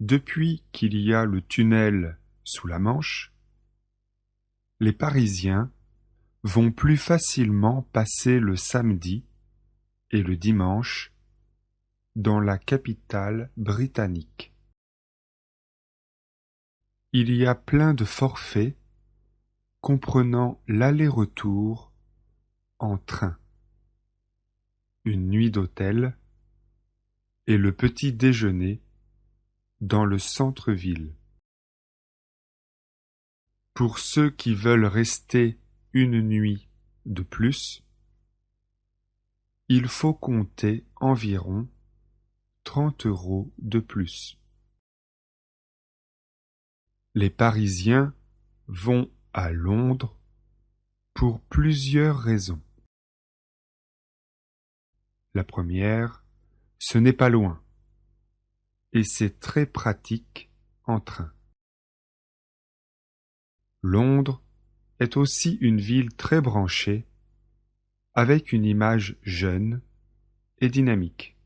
Depuis qu'il y a le tunnel sous la Manche, les Parisiens vont plus facilement passer le samedi et le dimanche dans la capitale britannique. Il y a plein de forfaits comprenant l'aller-retour en train, une nuit d'hôtel et le petit déjeuner dans le centre-ville. Pour ceux qui veulent rester une nuit de plus, il faut compter environ 30 € de plus. Les Parisiens vont à Londres pour plusieurs raisons. La première, ce n'est pas loin et c'est très pratique en train. Londres est aussi une ville très branchée avec une image jeune et dynamique.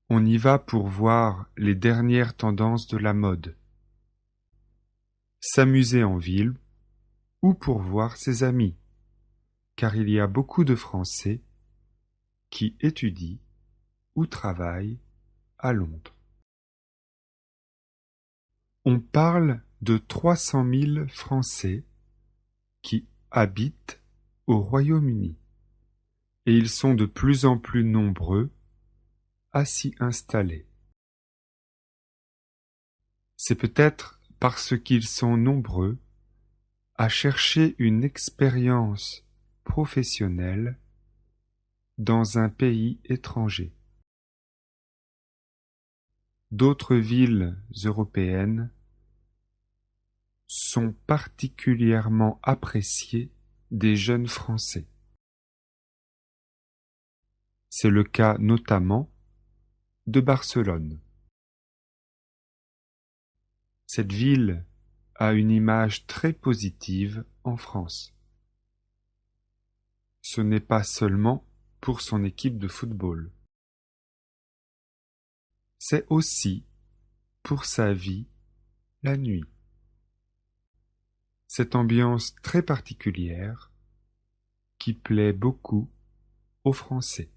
On y va pour voir les dernières tendances de la mode, s'amuser en ville ou pour voir ses amis, car il y a beaucoup de Français qui étudient ou travaillent à Londres. On parle de 300 000 Français qui habitent au Royaume-Uni et ils sont de plus en plus nombreux à s'y installer. C'est peut-être parce qu'ils sont nombreux à chercher une expérience professionnelle dans un pays étranger. D'autres villes européennes sont particulièrement appréciées des jeunes Français. C'est le cas notamment de Barcelone. Cette ville a une image très positive en France. Ce n'est pas seulement pour son équipe de football. C'est aussi pour sa vie la nuit. Cette ambiance très particulière qui plaît beaucoup aux Français.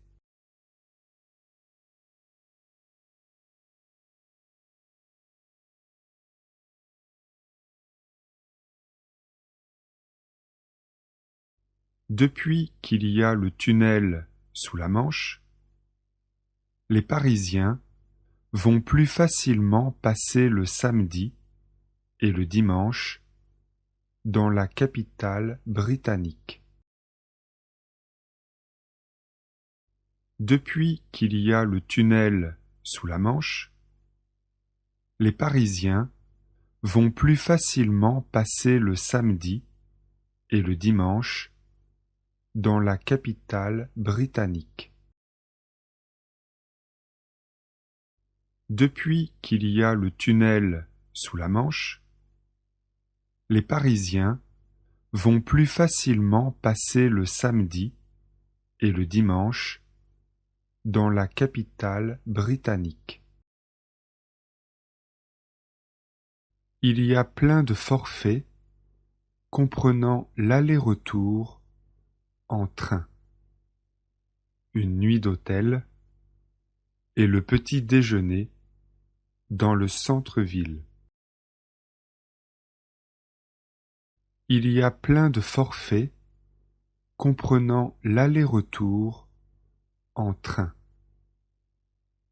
Depuis qu'il y a le tunnel sous la Manche, les Parisiens vont plus facilement passer le samedi et le dimanche dans la capitale britannique. Depuis qu'il y a le tunnel sous la Manche, les Parisiens vont plus facilement passer le samedi et le dimanche dans la capitale britannique. Depuis qu'il y a le tunnel sous la Manche, les Parisiens vont plus facilement passer le samedi et le dimanche dans la capitale britannique. Il y a plein de forfaits comprenant l'aller-retour en train, une nuit d'hôtel et le petit déjeuner dans le centre-ville. Il y a plein de forfaits comprenant l'aller-retour en train,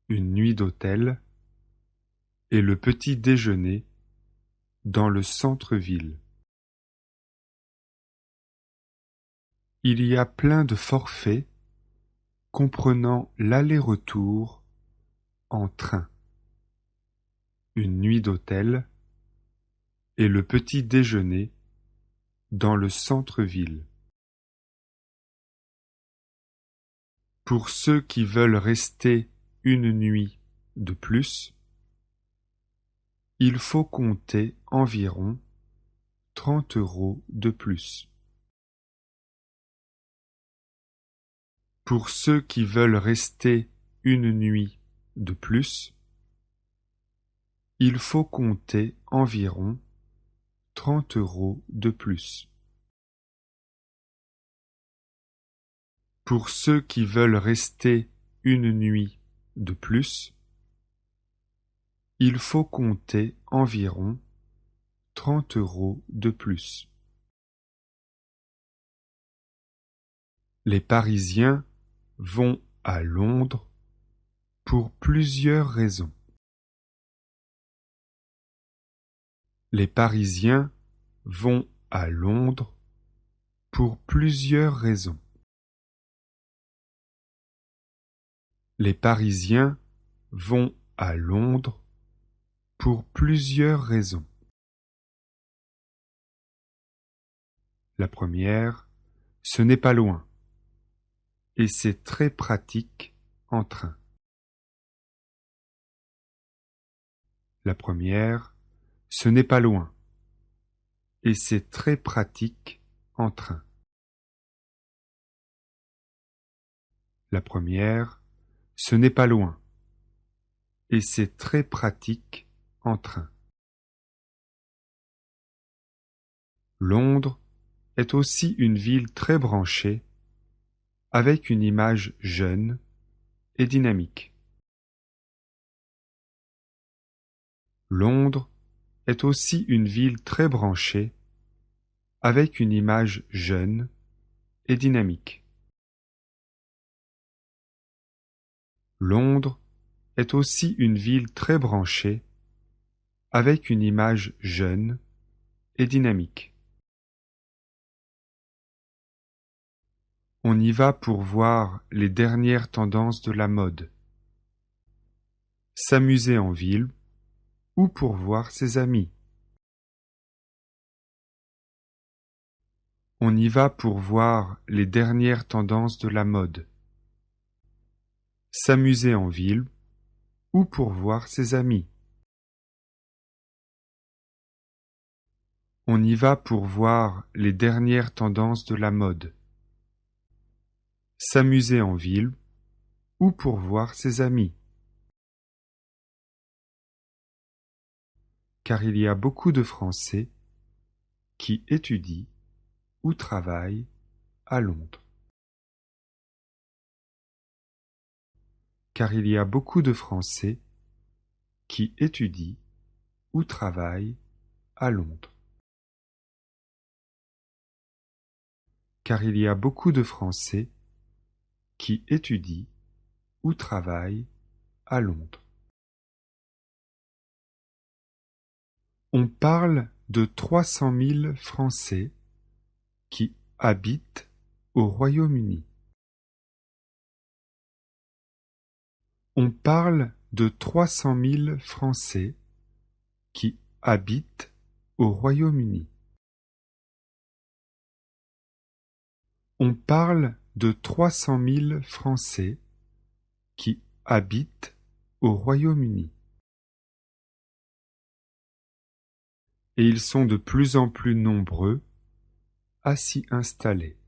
une nuit d'hôtel et le petit déjeuner dans le centre-ville. Il y a plein de forfaits comprenant l'aller-retour en train, une nuit d'hôtel et le petit déjeuner dans le centre-ville. Pour ceux qui veulent rester une nuit de plus, il faut compter environ 30 € de plus. Pour ceux qui veulent rester une nuit de plus, il faut compter environ 30 € de plus. Pour ceux qui veulent rester une nuit de plus, il faut compter environ 30 € de plus. Les Parisiens vont à Londres pour plusieurs raisons. Les Parisiens vont à Londres pour plusieurs raisons. Les Parisiens vont à Londres pour plusieurs raisons. La première, ce n'est pas loin, et c'est très pratique en train. La première, ce n'est pas loin, et c'est très pratique en train. La première, ce n'est pas loin, et c'est très pratique en train. Londres est aussi une ville très branchée, avec une image jeune et dynamique. Londres est aussi une ville très branchée, avec une image jeune et dynamique. Londres est aussi une ville très branchée, avec une image jeune et dynamique. On y va pour voir les dernières tendances de la mode, s'amuser en ville ou pour voir ses amis. On y va pour voir les dernières tendances de la mode, s'amuser en ville ou pour voir ses amis. On y va pour voir les dernières tendances de la mode, s'amuser en ville ou pour voir ses amis. Car il y a beaucoup de Français qui étudient ou travaillent à Londres. Car il y a beaucoup de Français qui étudient ou travaillent à Londres. Car il y a beaucoup de Français qui étudient ou travaillent à Londres. On parle de 300 000 Français qui habitent au Royaume-Uni. On parle de 300 000 Français qui habitent au Royaume-Uni. On parle de 300 000 Français qui habitent au Royaume-Uni. Et ils sont de plus en plus nombreux à s'y installer.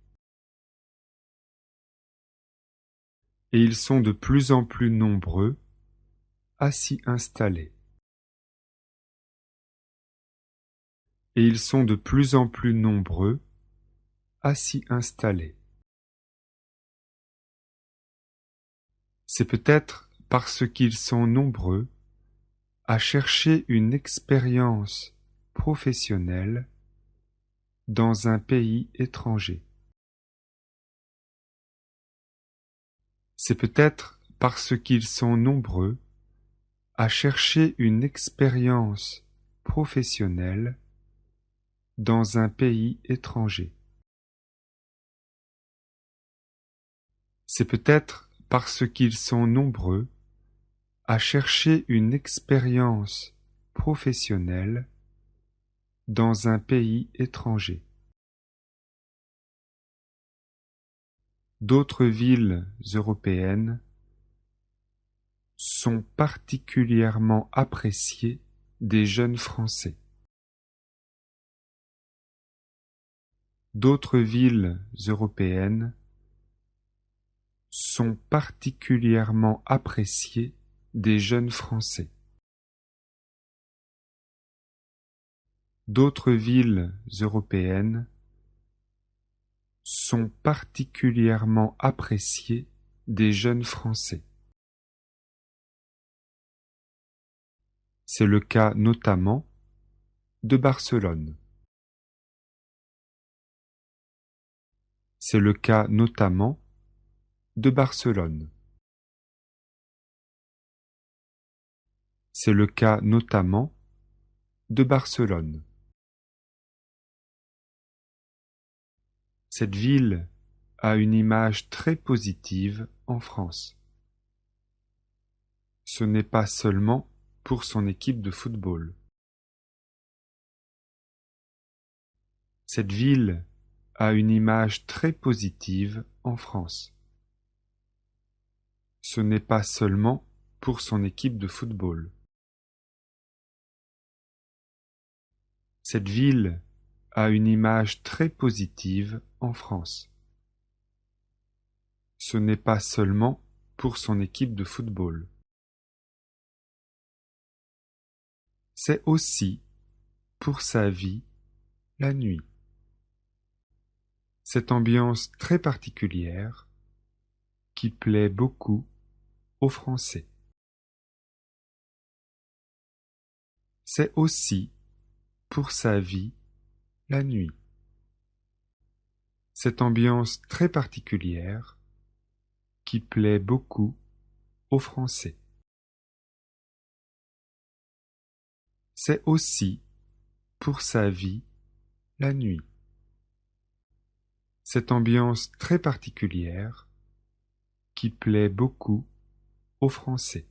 Et ils sont de plus en plus nombreux à s'y installer. Et ils sont de plus en plus nombreux à s'y installer. C'est peut-être parce qu'ils sont nombreux à chercher une expérience professionnelle dans un pays étranger. C'est peut-être parce qu'ils sont nombreux à chercher une expérience professionnelle dans un pays étranger. C'est peut-être parce qu'ils sont nombreux à chercher une expérience professionnelle dans un pays étranger. D'autres villes européennes sont particulièrement appréciées des jeunes Français. D'autres villes européennes sont particulièrement appréciées des jeunes Français. D'autres villes européennes sont particulièrement appréciées des jeunes Français. C'est le cas notamment de Barcelone. C'est le cas notamment de Barcelone. C'est le cas notamment de Barcelone. Cette ville a une image très positive en France. Ce n'est pas seulement pour son équipe de football. Cette ville a une image très positive en France. Ce n'est pas seulement pour son équipe de football. Cette ville a une image très positive en France. Ce n'est pas seulement pour son équipe de football. C'est aussi pour sa vie la nuit. Cette ambiance très particulière qui plaît beaucoup aux Français. C'est aussi pour sa vie la nuit. Cette ambiance très particulière qui plaît beaucoup aux Français. C'est aussi pour sa vie la nuit. Cette ambiance très particulière qui plaît beaucoup aux Français.